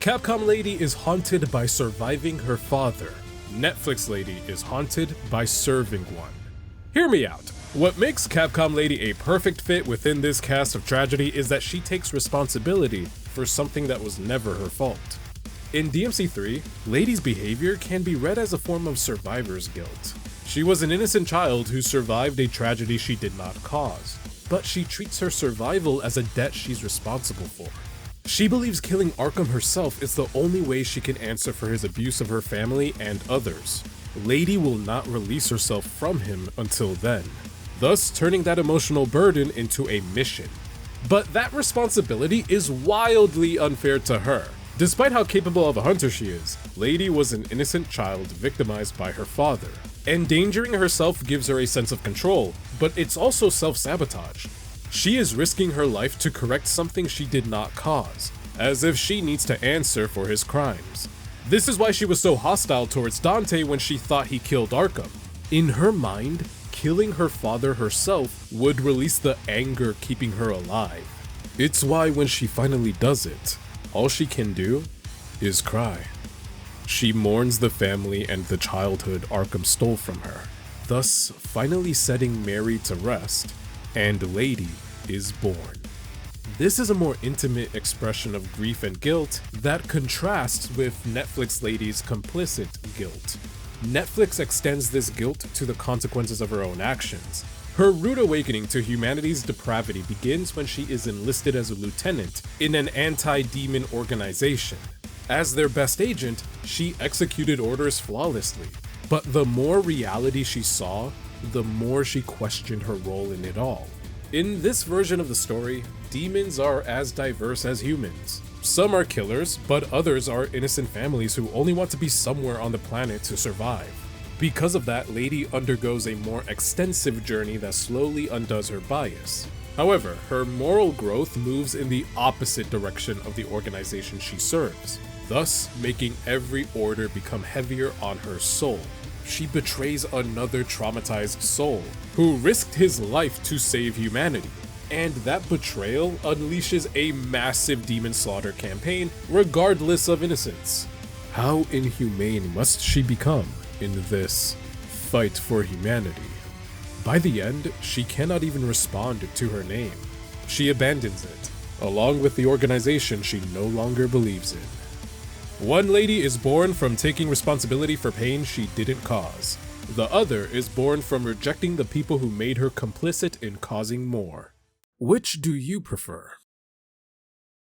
Capcom Lady is haunted by surviving her father. Netflix Lady is haunted by serving one. Hear me out. What makes Capcom Lady a perfect fit within this cast of tragedy is that she takes responsibility for something that was never her fault. In DMC3, Lady's behavior can be read as a form of survivor's guilt. She was an innocent child who survived a tragedy she did not cause, but she treats her survival as a debt she's responsible for. She believes killing Arkham herself is the only way she can answer for his abuse of her family and others. Lady will not release herself from him until then, thus turning that emotional burden into a mission. But that responsibility is wildly unfair to her. Despite how capable of a hunter she is, Lady was an innocent child victimized by her father. Endangering herself gives her a sense of control, but it's also self-sabotage. She is risking her life to correct something she did not cause, as if she needs to answer for his crimes. This is why she was so hostile towards Dante when she thought he killed Arkham. In her mind, killing her father herself would release the anger keeping her alive. It's why when she finally does it, all she can do is cry. She mourns the family and the childhood Arkham stole from her, thus finally setting Mary to rest, and Lady is born. This is a more intimate expression of grief and guilt that contrasts with Netflix Lady's complicit guilt. Netflix extends this guilt to the consequences of her own actions. Her rude awakening to humanity's depravity begins when she is enlisted as a lieutenant in an anti-demon organization. As their best agent, she executed orders flawlessly, but the more reality she saw, the more she questioned her role in it all. In this version of the story, demons are as diverse as humans. Some are killers, but others are innocent families who only want to be somewhere on the planet to survive. Because of that, Lady undergoes a more extensive journey that slowly undoes her bias. However, her moral growth moves in the opposite direction of the organization she serves, thus making every order become heavier on her soul. She betrays another traumatized soul, who risked his life to save humanity. And that betrayal unleashes a massive demon slaughter campaign regardless of innocence. How inhumane must she become in this fight for humanity? By the end, she cannot even respond to her name. She abandons it, along with the organization she no longer believes in. One lady is born from taking responsibility for pain she didn't cause. The other is born from rejecting the people who made her complicit in causing more. Which do you prefer?